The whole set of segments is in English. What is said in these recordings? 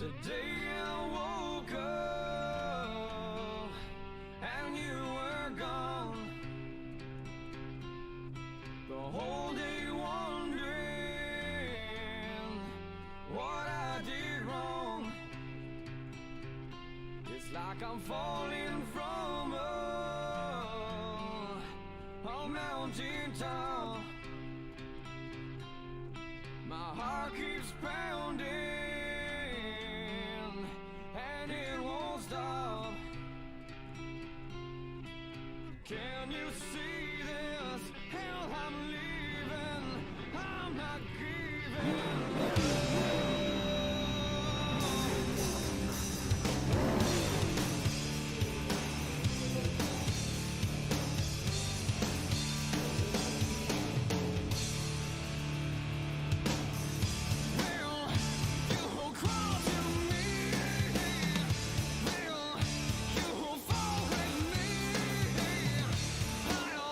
The day I woke up and you were gone, the whole day wondering what I did wrong. It's like I'm falling from a mountain top. My heart keeps pounding and it won't stop. Can you see this? Hell, I'm leaving. I'm not giving. I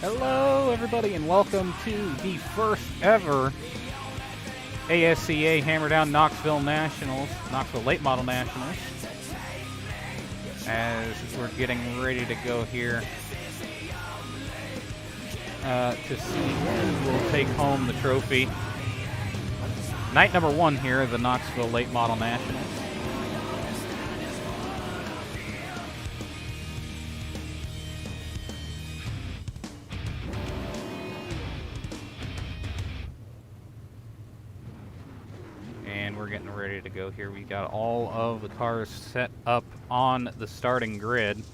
Hello, everybody, and welcome to the first ever ASCA Hammer Down Knoxville Nationals, Knoxville Late Model Nationals, as we're getting ready to go here to see who will take home the trophy. Night number 1 here of the Knoxville Late Model Nationals. And we're getting ready to go here. We got all of the cars set up on the starting grid. If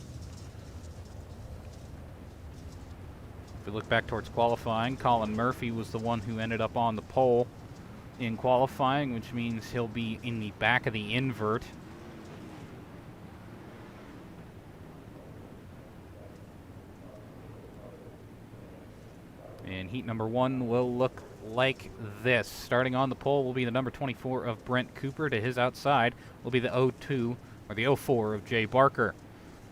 we look back towards qualifying, Colin Murphy was the one who ended up on the pole in qualifying, which means he'll be in the back of the invert. And heat number 1 will look like this. Starting on the pole will be the number 24 of Brent Cooper. To his outside will be the 02, or the 04 of Jay Barker.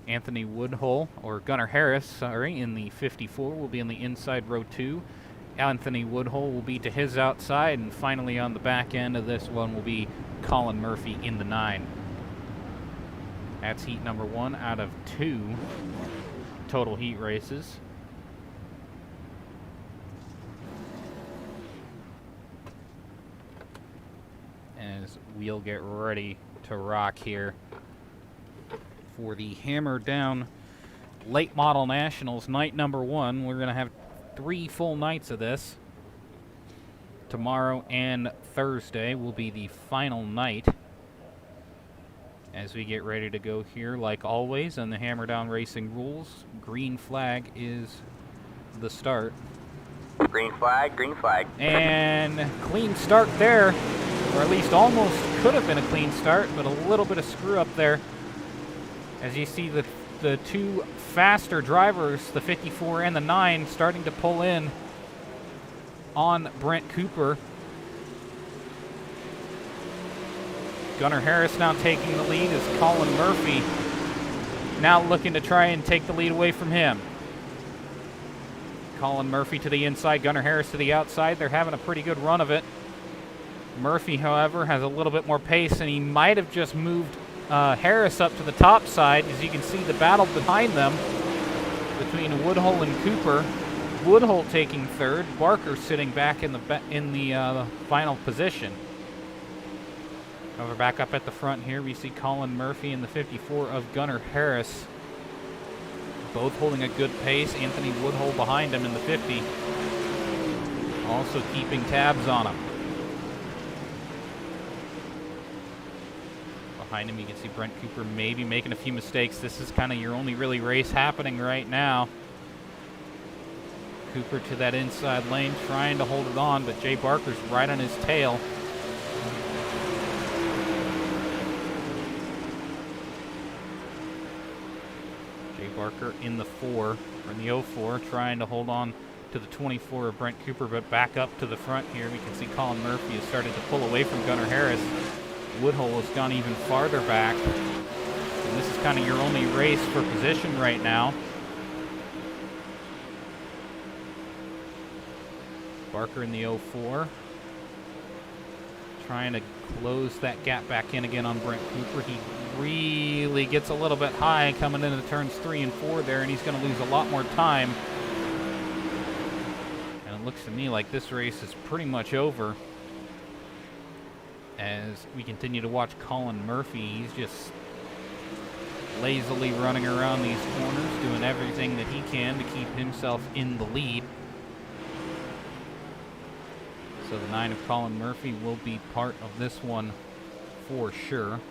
Anthony Woodhull, or Gunnar Harris, sorry, in the 54 will be in the inside row 2. Anthony Woodhull will be to his outside, and finally on the back end of this one will be Colin Murphy in the 9. That's heat number 1 out of 2 total heat races. As we'll get ready to rock here for the Hammer Down Late Model Nationals night number 1. We're going to have 3 full nights of this. Tomorrow and Thursday will be the final night as we get ready to go here. Like always, on the Hammer Down Racing rules, green flag is the start. Green flag, green flag. And clean start there, or at least almost could have been a clean start, but a little bit of screw up there. As you see the 2 faster drivers, the 54 and the 9, starting to pull in on Brent Cooper. Gunnar Harris now taking the lead as Colin Murphy now looking to try and take the lead away from him. Colin Murphy to the inside, Gunnar Harris to the outside. They're having a pretty good run of it. Murphy, however, has a little bit more pace, and he might have just moved Harris up to the top side. As you can see, the battle behind them between Woodhull and Cooper. Woodhull taking 3rd, Barker sitting back in the final position. Over back up at the front here, we see Colin Murphy in the 54 of Gunnar Harris, both holding a good pace. Anthony Woodhull behind him in the 50, also keeping tabs on him. Behind him, you can see Brent Cooper maybe making a few mistakes. This is kind of your only really race happening right now. Cooper to that inside lane, trying to hold it on, but Jay Barker's right on his tail. Jay Barker in the 4, or in the 04, trying to hold on to the 24 of Brent Cooper, but back up to the front here. We can see Colin Murphy has started to pull away from Gunnar Harris. Woodhull has gone even farther back. And this is kind of your only race for position right now. Barker in the 04. Trying to close that gap back in again on Brent Cooper. He really gets a little bit high coming into turns 3 and 4 there, and he's going to lose a lot more time. And it looks to me like this race is pretty much over. As we continue to watch Colin Murphy, he's just lazily running around these corners, doing everything that he can to keep himself in the lead. So the 9 of Colin Murphy will be part of this one for sure.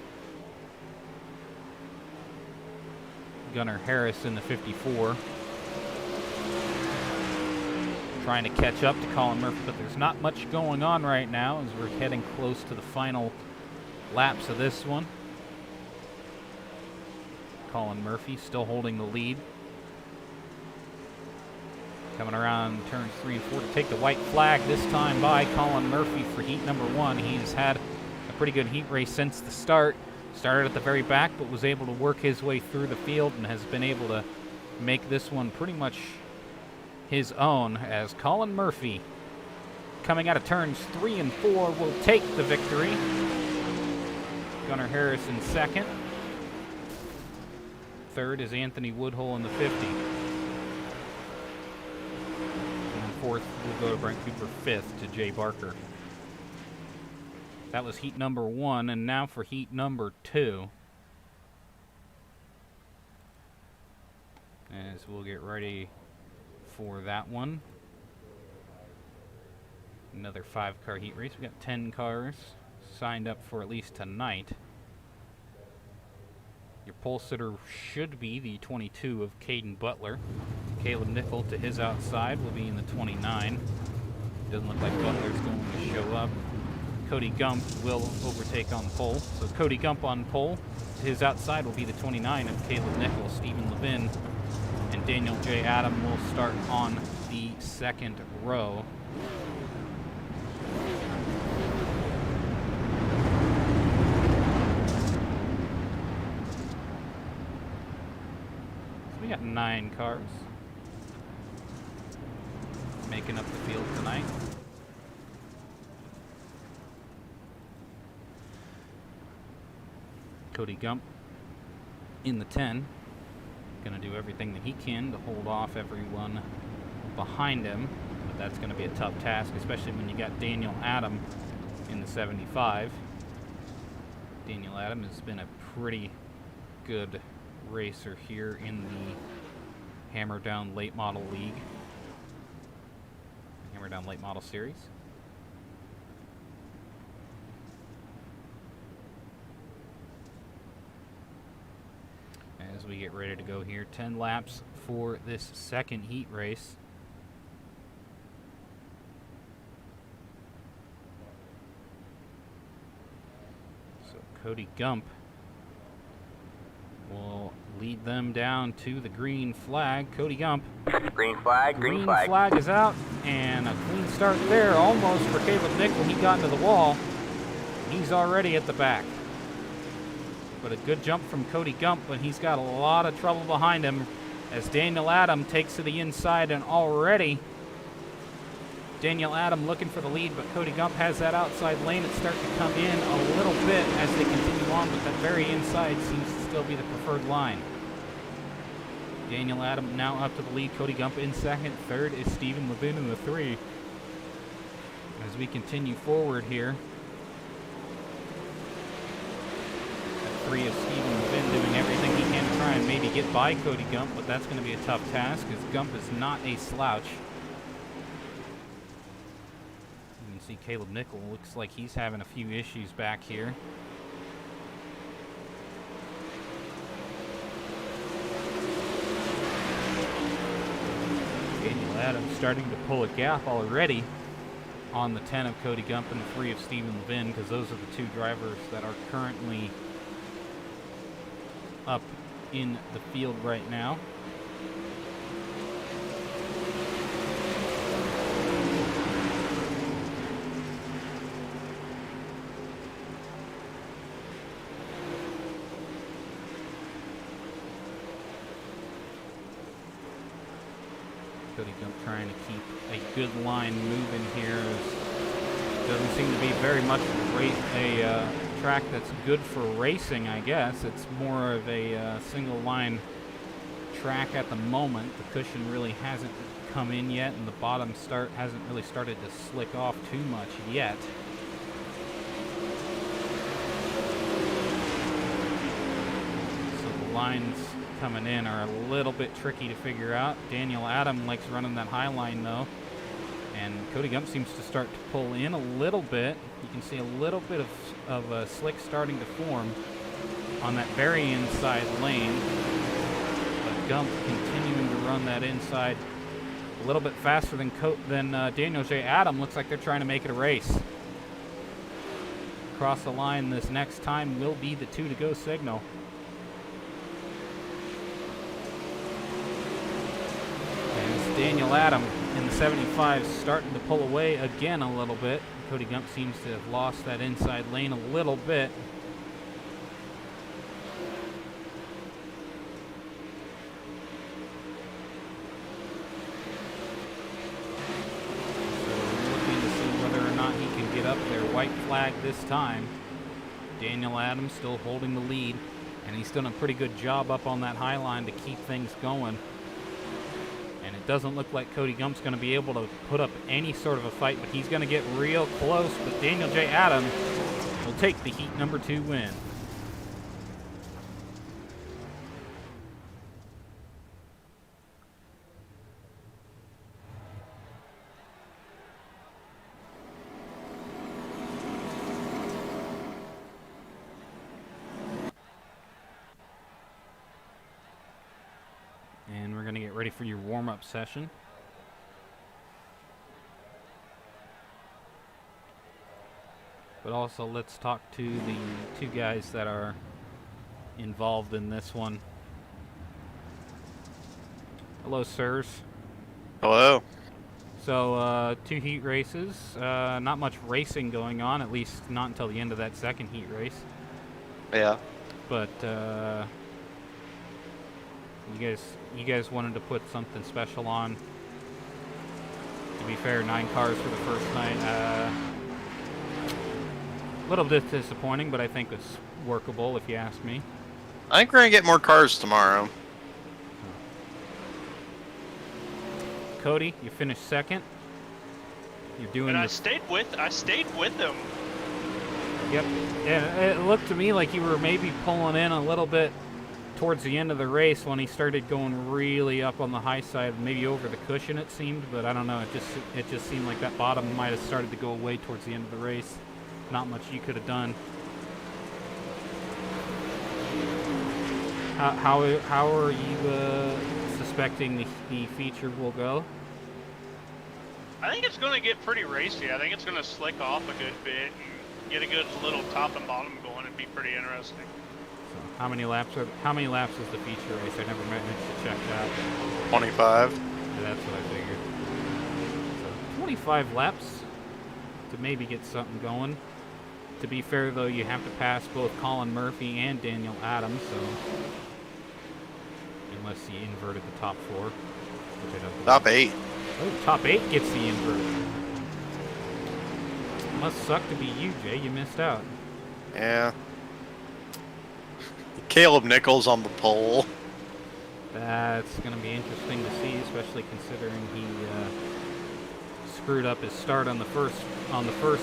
Gunnar Harris in the 54. Trying to catch up to Colin Murphy, but there's not much going on right now as we're heading close to the final laps of this one. Colin Murphy still holding the lead. Coming around turns 3 and 4 to take the white flag, this time by Colin Murphy for heat number 1. He's had a pretty good heat race since the start. Started at the very back, but was able to work his way through the field and has been able to make this one pretty much his own as Colin Murphy, coming out of turns 3 and 4, will take the victory. Gunnar Harris in second. Third is Anthony Woodhull in the 50. And then fourth will go to Brent Cooper. Fifth to Jay Barker. That was heat number 1, and now for heat number 2. As we'll get ready for that one. Another 5-car heat race. We've got 10 cars signed up for at least tonight. Your pole sitter should be the 22 of Caden Butler. Caleb Nickel to his outside will be in the 29. Doesn't look like Butler's going to show up. Cody Gump will overtake on pole. So Cody Gump on pole. To his outside will be the 29 of Caleb Nickel. Stephen Levin and Daniel J. Adam will start on the second row. We got 9 cars making up the field tonight. Cody Gump in the 10. Going to do everything that he can to hold off everyone behind him. But that's going to be a tough task, especially when you got Daniel Adam in the 75. Daniel Adam has been a pretty good racer here in the Hammer Down Late Model League. Hammer Down Late Model Series. As we get ready to go here, 10 laps for this second heat race. So Cody Gump will lead them down to the green flag. Cody Gump. Green flag, green flag. Green flag is out, and a clean start there almost for Caleb Nickel. He got into the wall. He's already at the back. But a good jump from Cody Gump, but he's got a lot of trouble behind him as Daniel Adam takes to the inside, and already Daniel Adam looking for the lead, but Cody Gump has that outside lane. It's starting to come in a little bit as they continue on, but that very inside seems to still be the preferred line. Daniel Adam now up to the lead. Cody Gump in second. Third is Stephen Levin in the 3. As we continue forward here, that 3 is Stephen Levin doing everything he can to try and maybe get by Cody Gump, but that's going to be a tough task because Gump is not a slouch. You can see Caleb Nickel looks like he's having a few issues back here. Daniel Adams starting to pull a gap already on the 10 of Cody Gump and the 3 of Stephen Levin, because those are the 2 drivers that are currently up in the field right now. Cody Gump trying to keep a good line moving here. Doesn't seem to be very much a track that's good for racing, I guess. It's more of a single line track at the moment. The cushion really hasn't come in yet, and the bottom start hasn't really started to slick off too much yet. So the lines coming in are a little bit tricky to figure out. Daniel Adam likes running that high line though, and Cody Gump seems to start to pull in a little bit. You can see a little bit of a slick starting to form on that very inside lane, but Gump continuing to run that inside a little bit faster than Daniel J. Adam. Looks like they're trying to make it a race. Across the line this next time will be the 2 to go signal. Daniel Adam in the 75 starting to pull away again a little bit. Cody Gump seems to have lost that inside lane a little bit. white flag this time. Daniel Adams still holding the lead, and he's done a pretty good job up on that high line to keep things going. And it doesn't look like Cody Gump's going to be able to put up any sort of a fight, but he's going to get real close. But Daniel J. Adams will take the heat number 2 win. And we're going to get ready for your warm-up session. But also, let's talk to the 2 guys that are involved in this one. Hello, sirs. Hello. So, 2 heat races. Not much racing going on, at least not until the end of that second heat race. Yeah. But, you guys wanted to put something special on. To be fair, 9 cars for the first night. A little bit disappointing, but I think it's workable if you ask me. I think we're gonna get more cars tomorrow. Cody, you finished second. You're doing. And I stayed with them. Yep. Yeah, it looked to me like you were maybe pulling in a little bit towards the end of the race when he started going really up on the high side, maybe over the cushion it seemed, but I don't know. It just seemed like that bottom might have started to go away towards the end of the race. Not much you could have done. How are you suspecting the feature will go? I think it's going to get pretty racy. I think it's going to slick off a good bit and get a good little top and bottom going and be pretty interesting. So how many laps is the feature race? I never managed to check that. 25. Yeah, that's what I figured. So 25 laps to maybe get something going. To be fair, though, you have to pass both Colin Murphy and Daniel Adams, so unless you inverted the top 4, which I don't. Top 8. Oh, top 8 gets the invert. Must suck to be you, Jay. You missed out. Yeah. Caleb Nichols on the pole. That's going to be interesting to see, especially considering he screwed up his start on the first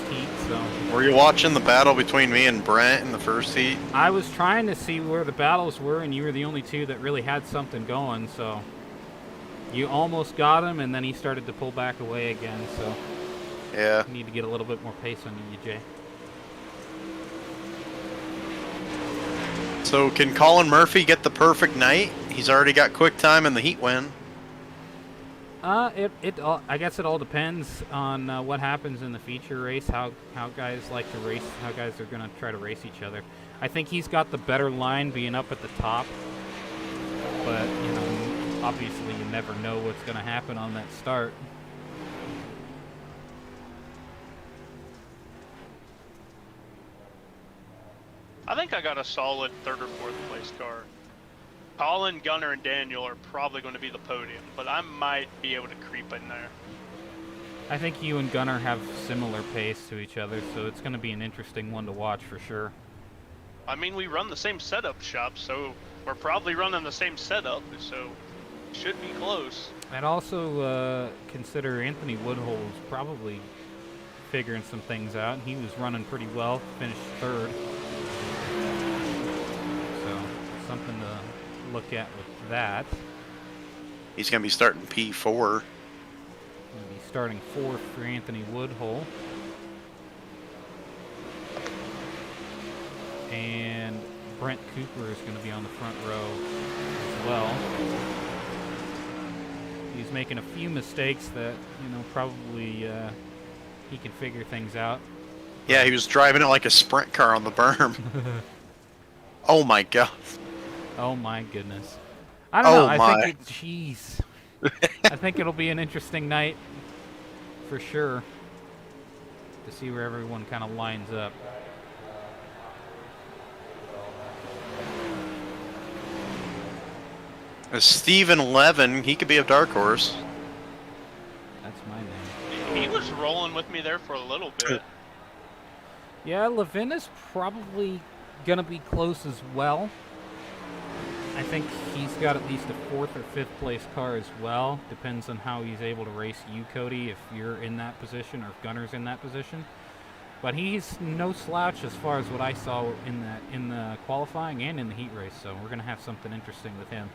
heat. So Were you watching the battle between me and Brent in the first heat? I was trying to see where the battles were, and you were the only 2 that really had something going. So you almost got him, and then he started to pull back away again. So Yeah. you need to get a little bit more pace on you, Jay. So can Colin Murphy get the perfect night? He's already got quick time in the heat win. I guess it all depends on what happens in the feature race, how guys like to race, how guys are going to try to race each other. I think he's got the better line being up at the top, but, you know, obviously you never know what's going to happen on that start. I think I got a solid 3rd or 4th place car. Colin, Gunnar, and Daniel are probably going to be the podium, but I might be able to creep in there. I think you and Gunnar have similar pace to each other, so it's going to be an interesting one to watch for sure. I mean, we run the same setup shop, so we're probably running the same setup, so it should be close. I'd also consider Anthony Woodhull's probably figuring some things out. He was running pretty well, finished 3rd. So, something to look at with that. He's going to be starting P4. Going to be starting 4th for Anthony Woodhull. And Brent Cooper is going to be on the front row as well. He's making a few mistakes that, you know, probably he can figure things out. Yeah, he was driving it like a sprint car on the berm. Oh my god. Oh my goodness. I don't know. my. I think jeez. I think it'll be an interesting night for sure to see where everyone kind of lines up. Steven Levin, he could be a dark horse. That's my name. He was rolling with me there for a little bit. Yeah, Levin is probably going to be close as well. I think he's got at least a 4th or 5th place car as well. Depends on how he's able to race you, Cody, if you're in that position or if Gunner's in that position. But he's no slouch as far as what I saw in the qualifying and in the heat race. So we're going to have something interesting with him.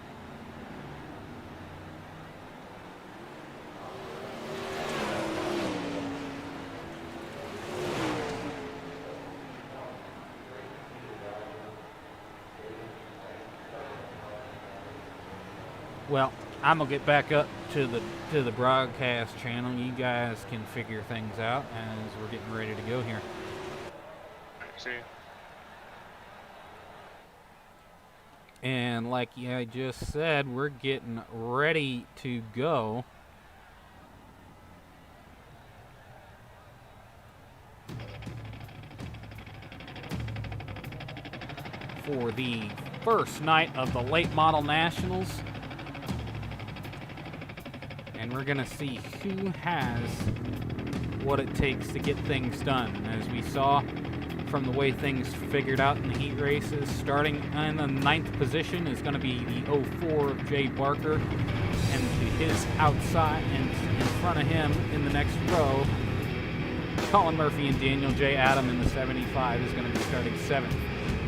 Well, I'm gonna get back up to the broadcast channel. You guys can figure things out as we're getting ready to go here. See. And like I just said, we're getting ready to go. For the first night of the Late Model Nationals. And we're going to see who has what it takes to get things done. As we saw from the way things figured out in the heat races, starting in the 9th position is going to be the 04 of Jay Barker. And to his outside and in front of him in the next row, Colin Murphy and Daniel J. Adam in the 75 is going to be starting 7th.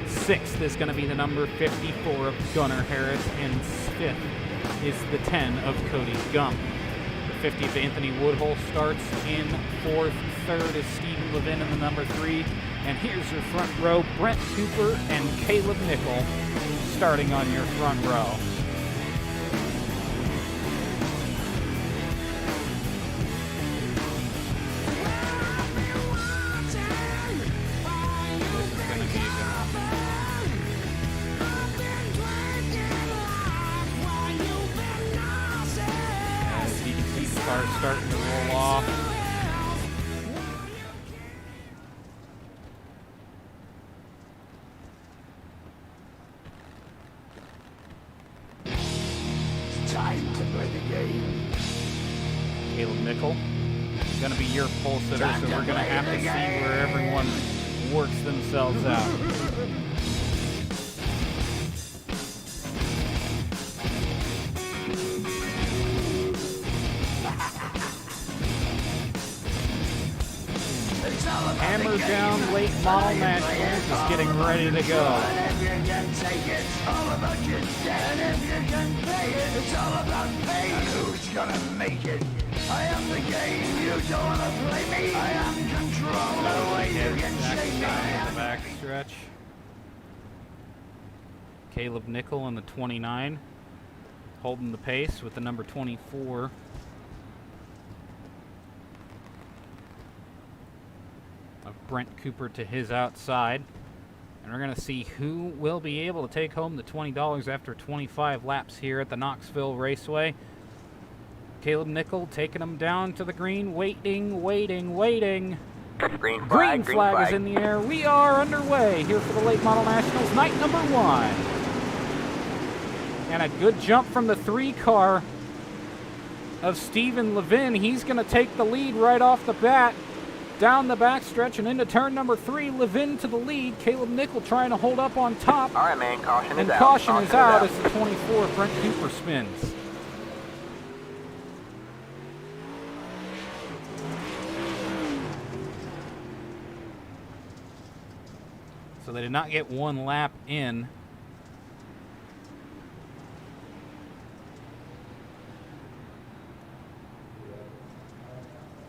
6th is going to be the number 54 of Gunnar Harris, and 5th is the 10 of Cody Gump. The 50th Anthony Woodhull starts in 4th. 3rd is Stephen Levin in the number 3. And here's your front row, Brent Cooper and Caleb Nickel starting on your front row. Starting to roll off. It's time to play the game. Caleb Nickel is going to be your pole sitter, so we're going to have to see where everyone works themselves out. Hammer down Late Model Nationals is getting ready to go. And if you can take it, it's all about your debt. And if you can pay it, it's all about pay. Who's gonna make it? I am the game, you don't wanna play me. I am control, no way you can shake me. The back stretch. Caleb Nickel in the 29, holding the pace with the number 24. Of Brent Cooper to his outside. And we're going to see who will be able to take home the $20 after 25 laps here at the Knoxville Raceway. Caleb Nickel taking them down to the green, waiting. Green Green flag flag is in the air. We are underway here for the Late Model Nationals, night number 1. And a good jump from the 3 car of Stephen Levin. He's going to take the lead right off the bat. Down the backstretch and into turn number 3, Levin to the lead. Caleb Nickel trying to hold up on top. All right, man. Caution is And out. caution is out as the 24 Brent Cooper spins. So they did not get 1 lap in.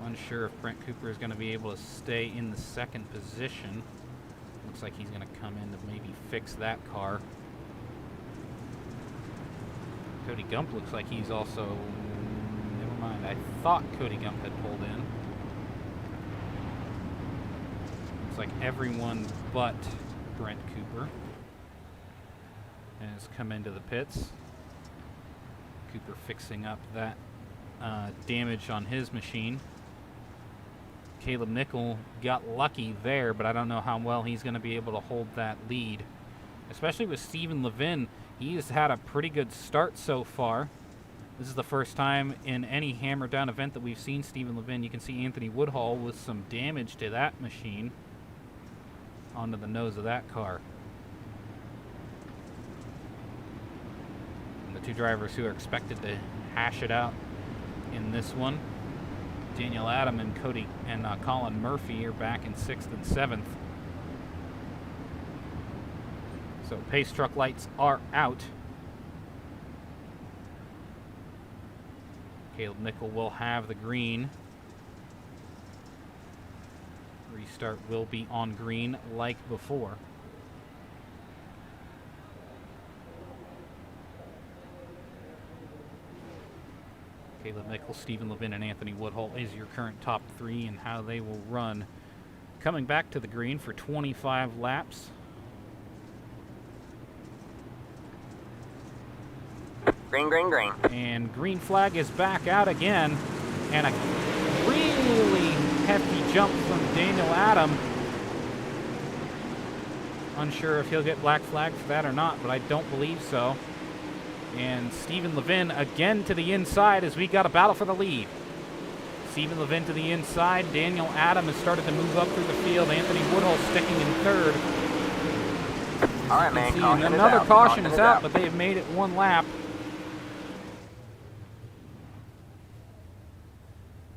Unsure if Brent Cooper is going to be able to stay in the 2nd position. Looks like he's going to come in to maybe fix that car. Cody Gump looks like he's also... Never mind, I thought Cody Gump had pulled in. Looks like everyone but Brent Cooper has come into the pits. Cooper fixing up that damage on his machine. Caleb Nickel got lucky there, but I don't know how well he's going to be able to hold that lead. Especially with Stephen Levin, he's had a pretty good start so far. This is the first time in any hammer down event that we've seen Stephen Levin. You can see Anthony Woodhull with some damage to that machine. onto the nose of that car. And the two drivers who are expected to hash it out in this one, Daniel Adam and Colin Murphy, are back in 6th and 7th. So pace truck lights are out. Caleb Nickel will have the green. Restart will be on green like before. Caleb Nickel, Stephen Levin, and Anthony Woodhull is your current top three and how they will run. Coming back to the green for 25 laps. Green, green, green. And green flag is back out again. And a really hefty jump from Daniel Adam. Unsure if he'll get black flag for that or not, but I don't believe so. And Stephen Levin again to the inside as we got a battle for the lead. Stephen Levin to the inside. Daniel Adam has started to move up through the field. Anthony Woodhull sticking in third. All right, man. Caution is Another out. caution is out, but they have made it one lap.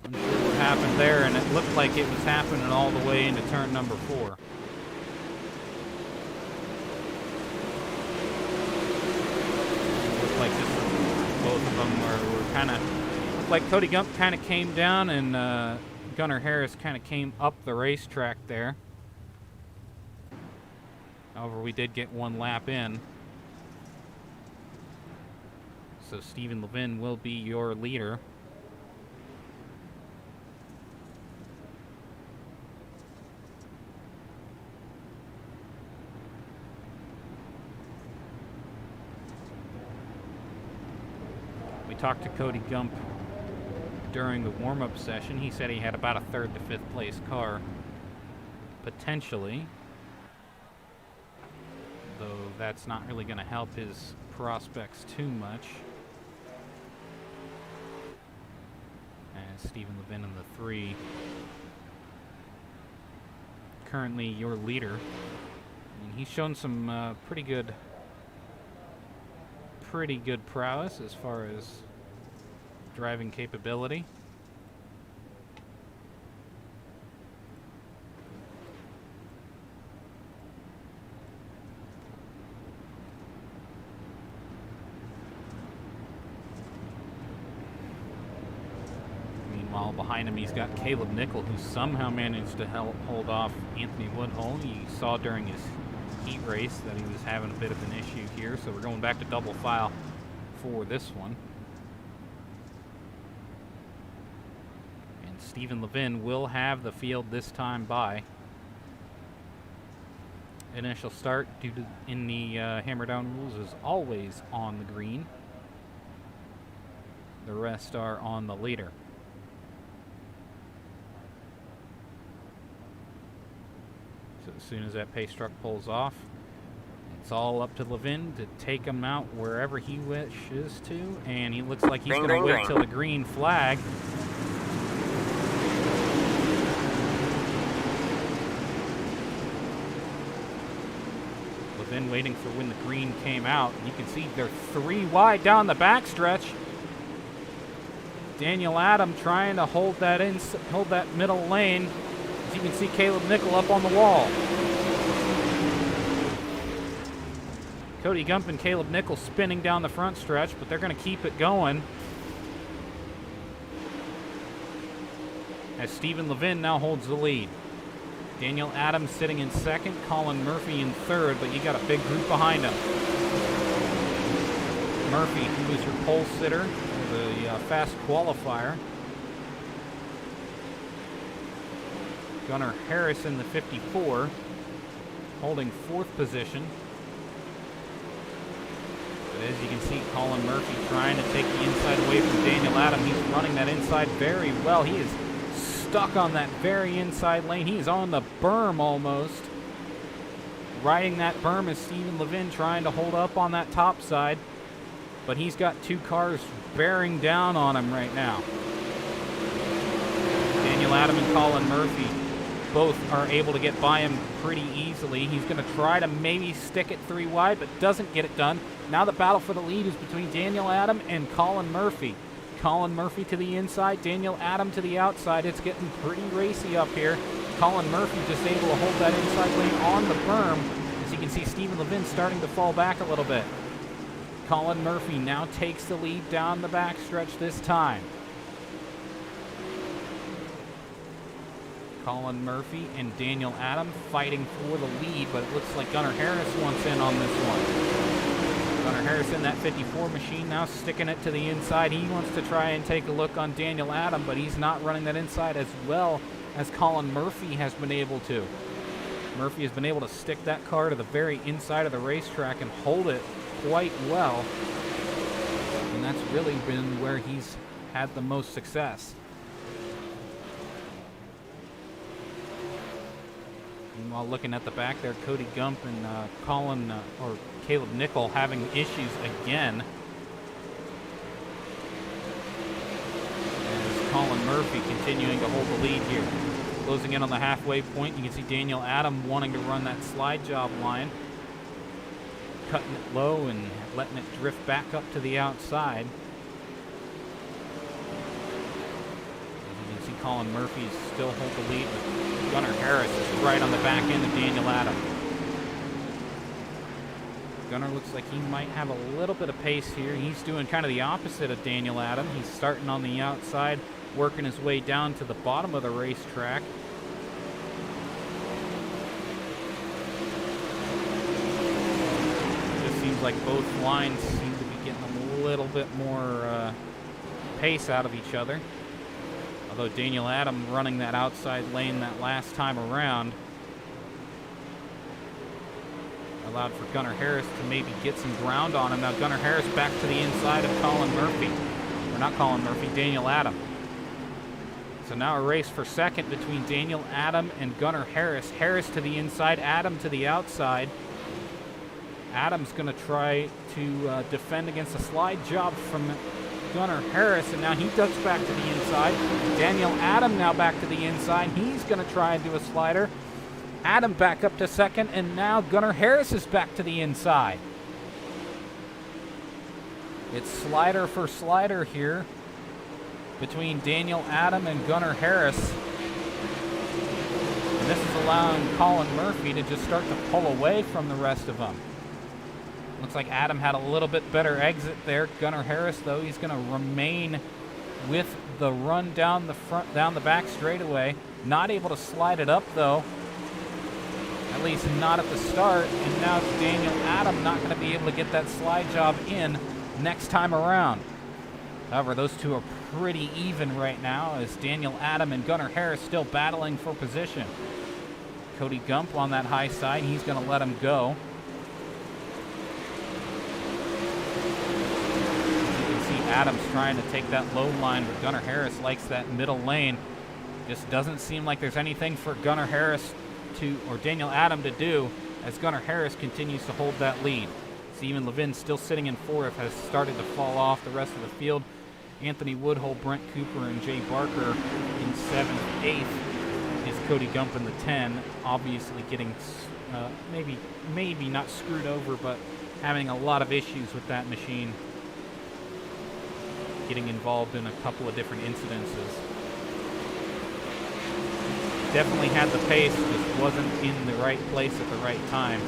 Unsure what happened there, and it looked like it was happening all the way into turn number 4. Like this, both of them were kind of like Cody Gump kind of came down and Gunnar Harris kind of came up the racetrack there. However, we did get one lap in. So Stephen Levin will be your leader. Talked to Cody Gump during the warm-up session. He said he had about a 3rd to 5th place car, potentially, though that's not really going to help his prospects too much. And Stephen Levin in the 3, currently your leader. And he's shown some pretty good prowess as far as driving capability. Meanwhile, behind him he's got Caleb Nickel, who somehow managed to hold off Anthony Woodhull. You saw during his heat race that he was having a bit of an issue here, so we're going back to double file for this one. And Stephen Levin will have the field this time by. Initial start due to in the hammer down rules is always on the green. The rest are on the leader. So as soon as that pace truck pulls off, it's all up to Levin to take him out wherever he wishes to, and he looks like he's going to wait till the green flag. Levin waiting for when the green came out. You can see they're 3 wide down the backstretch. Daniel Adam trying to hold that middle lane. As you can see, Caleb Nickel up on the wall. Cody Gump and Caleb Nickel spinning down the front stretch, but they're going to keep it going. As Stephen Levin now holds the lead. Daniel Adams sitting in 2nd, Colin Murphy in 3rd, but you got a big group behind him. Murphy, who was your pole sitter, the fast qualifier. Gunnar Harris in the 54, holding 4th position. But as you can see, Colin Murphy trying to take the inside away from Daniel Adam. He's running that inside very well. He is stuck on that very inside lane. He's on the berm almost. Riding that berm is Stephen Levin trying to hold up on that top side. But he's got 2 cars bearing down on him right now. Daniel Adam and Colin Murphy both are able to get by him pretty easily. He's going to try to maybe stick it 3 wide, but doesn't get it done. Now the battle for the lead is between Daniel Adam and Colin Murphy. Colin Murphy to the inside, Daniel Adam to the outside. It's getting pretty racy up here. Colin Murphy just able to hold that inside lane on the berm. As you can see, Stephen Levin starting to fall back a little bit. Colin Murphy now takes the lead down the backstretch this time. Colin Murphy and Daniel Adam fighting for the lead, but it looks like Gunnar Harris wants in on this one. Gunnar Harris in that 54 machine now sticking it to the inside. He wants to try and take a look on Daniel Adam, but he's not running that inside as well as Colin Murphy has been able to. Murphy has been able to stick that car to the very inside of the racetrack and hold it quite well. And that's really been where he's had the most success. While looking at the back there, Cody Gump and Caleb Nickel having issues again. As Colin Murphy continuing to hold the lead here. Closing in on the halfway point, you can see Daniel Adam wanting to run that slide job line. Cutting it low and letting it drift back up to the outside. As you can see, Colin Murphy still hold the lead, but Gunnar Harris is right on the back end of Daniel Adam. Gunnar looks like he might have a little bit of pace here. He's doing kind of the opposite of Daniel Adam. He's starting on the outside, working his way down to the bottom of the racetrack. It just seems like both lines seem to be getting a little bit more pace out of each other. Although Daniel Adam running that outside lane that last time around allowed for Gunnar Harris to maybe get some ground on him. Now Gunnar Harris back to the inside of Colin Murphy. Or not Colin Murphy, Daniel Adam. So now a race for second between Daniel Adam and Gunnar Harris. Harris to the inside, Adam to the outside. Adam's going to try to defend against a slide job from Gunnar Harris, and now he ducks back to the inside. Daniel Adam now back to the inside. He's going to try and do a slider. Adam back up to second, and now Gunnar Harris is back to the inside. It's slider for slider here between Daniel Adam and Gunnar Harris. And this is allowing Colin Murphy to just start to pull away from the rest of them. Looks like Adam had a little bit better exit there. Gunnar Harris, though, he's going to remain with the run down the front, down the back straightaway. Not able to slide it up, though. At least not at the start. And now Daniel Adam not going to be able to get that slide job in next time around. However, those two are pretty even right now as Daniel Adam and Gunnar Harris still battling for position. Cody Gump on that high side. He's going to let him go. Adams trying to take that low line, but Gunnar Harris likes that middle lane. Just doesn't seem like there's anything for Gunnar Harris or Daniel Adam to do as Gunnar Harris continues to hold that lead. Stephen Levin still sitting in fourth, has started to fall off the rest of the field. Anthony Woodhull, Brent Cooper, and Jay Barker in 7th, 8th is Cody Gump in the 10. Obviously getting maybe not screwed over, but having a lot of issues with that machine. Getting involved in a couple of different incidences. Definitely had the pace, just wasn't in the right place at the right time.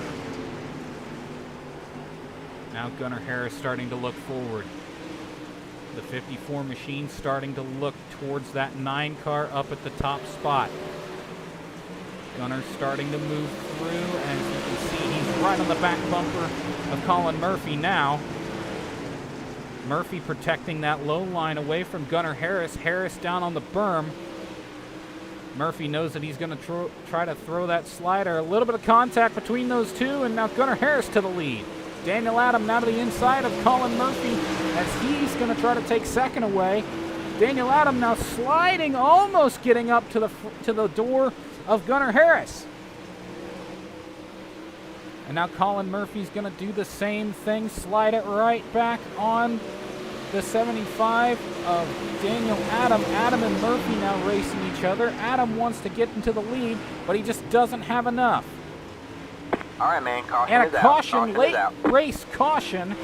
Now Gunnar Harris starting to look forward. The 54 machine starting to look towards that 9 car up at the top spot. Gunnar starting to move through, and as you can see, he's right on the back bumper of Colin Murphy now. Murphy protecting that low line away from Gunnar Harris. Harris down on the berm. Murphy knows that he's going to try to throw that slider. A little bit of contact between those two, and now Gunnar Harris to the lead. Daniel Adam now to the inside of Colin Murphy as he's going to try to take second away. Daniel Adam now sliding, almost getting up to the door of Gunnar Harris. And now Colin Murphy's going to do the same thing, slide it right back on the 75 of Daniel Adam. Adam and Murphy now racing each other. Adam wants to get into the lead, but he just doesn't have enough. All right, man. Caution And a is out. caution, Caution is late out. race caution.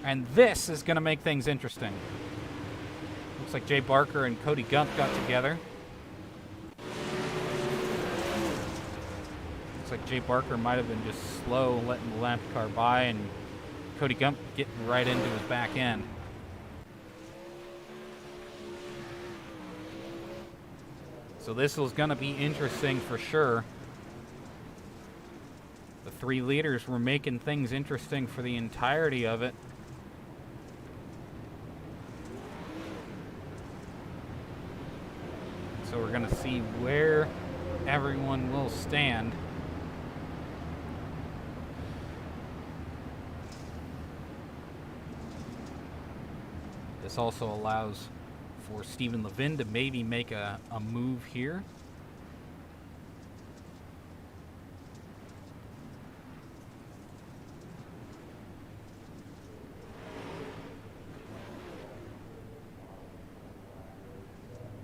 And this is going to make things interesting. Looks like Jay Barker and Cody Gump got together. Looks like Jay Barker might have been just slow, letting the lap car by, and Cody Gump getting right into his back end. So this was going to be interesting for sure. The three leaders were making things interesting for the entirety of it. So we're going to see where everyone will stand. This also allows for Stephen Levin to maybe make a move here.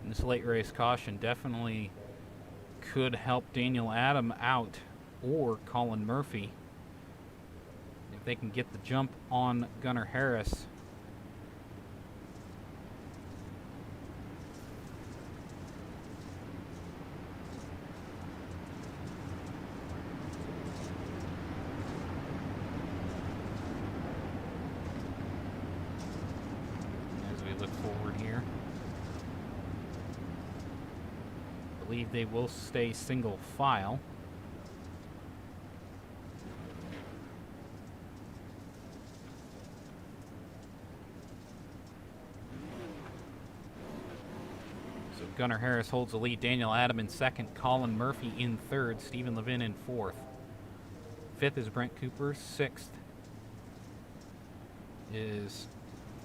And this late race caution definitely could help Daniel Adam out or Colin Murphy if they can get the jump on Gunnar Harris. I believe they will stay single file. So Gunnar Harris holds the lead. Daniel Adam in second. Colin Murphy in third. Stephen Levin in fourth. Fifth is Brent Cooper. Sixth is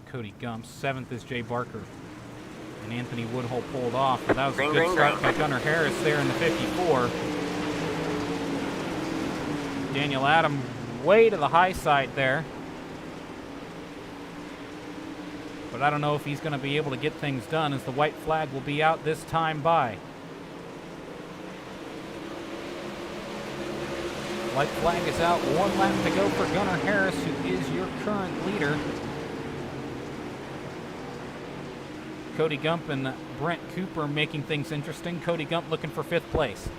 Cody Gump. Seventh is Jay Barker. And Anthony Woodhull pulled off. But that was a good start by Gunnar Harris there in the 54. Daniel Adam way to the high side there. But I don't know if he's going to be able to get things done, as the white flag will be out this time by. White flag is out. 1 lap to go for Gunnar Harris, who is your current leader. Cody Gump and Brent Cooper making things interesting. Cody Gump looking for 5th place.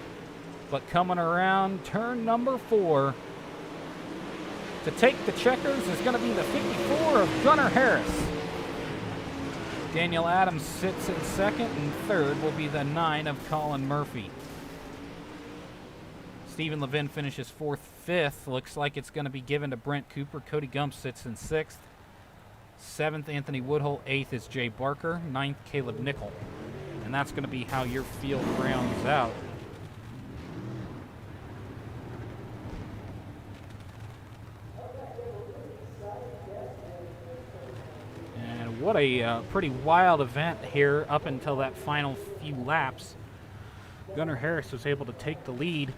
But coming around turn number 4 to take the checkers is going to be the 54 of Gunnar Harris. Daniel Adams sits in second, and third will be the 9 of Colin Murphy. Stephen Levin finishes 4th. 5th looks like it's going to be given to Brent Cooper. Cody Gump sits in 6th. 7th, Anthony Woodhull. 8th is Jay Barker. 9th, Caleb Nickel. And that's going to be how your field rounds out. And what a pretty wild event here up until that final few laps. Gunnar Harris was able to take the lead,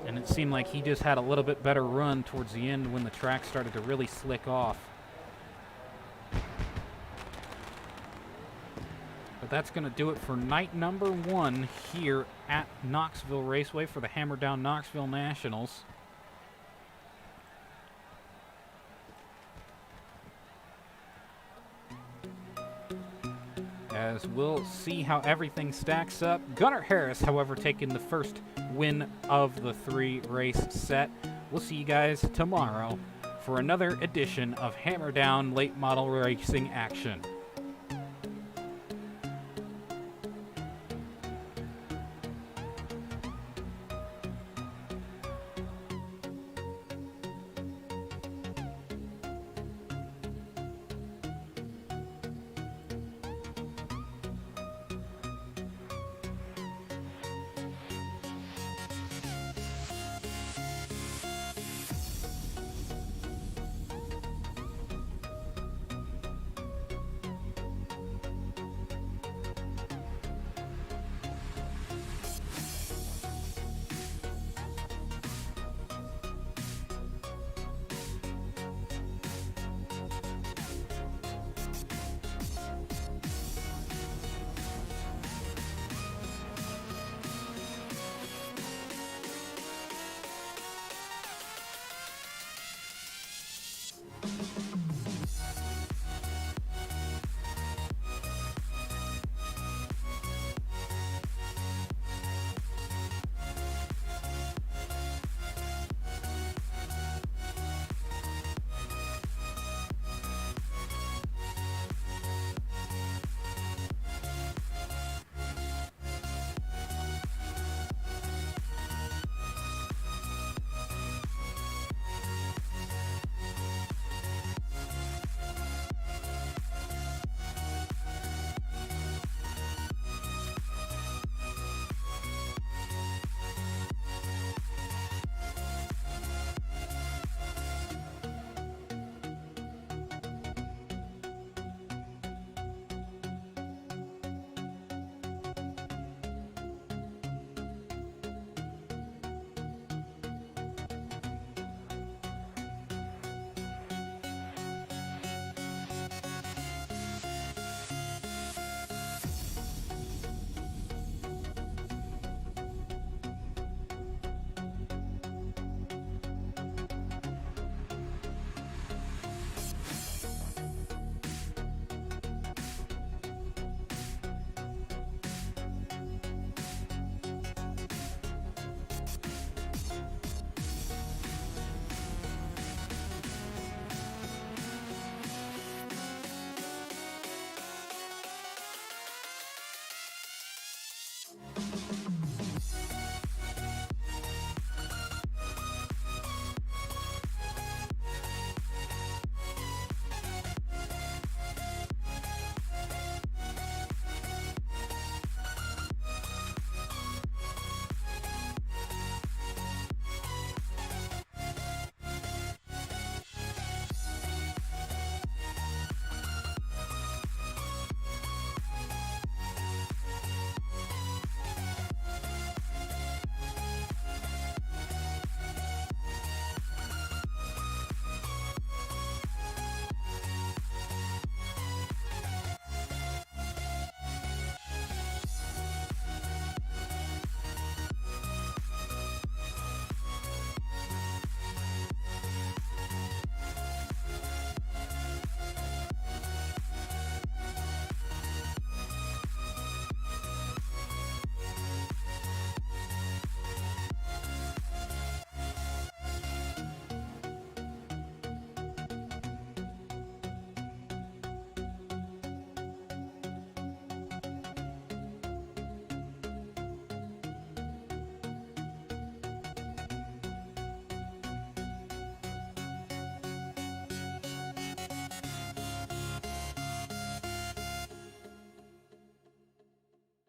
and it seemed like he just had a little bit better run towards the end when the track started to really slick off. But that's going to do it for night number 1 here at Knoxville Raceway for the Hammer Down Knoxville Nationals. As we'll see how everything stacks up. Gunnar Harris, however, taking the first win of the 3-race set. We'll see you guys tomorrow for another edition of Hammer Down Late Model Racing action.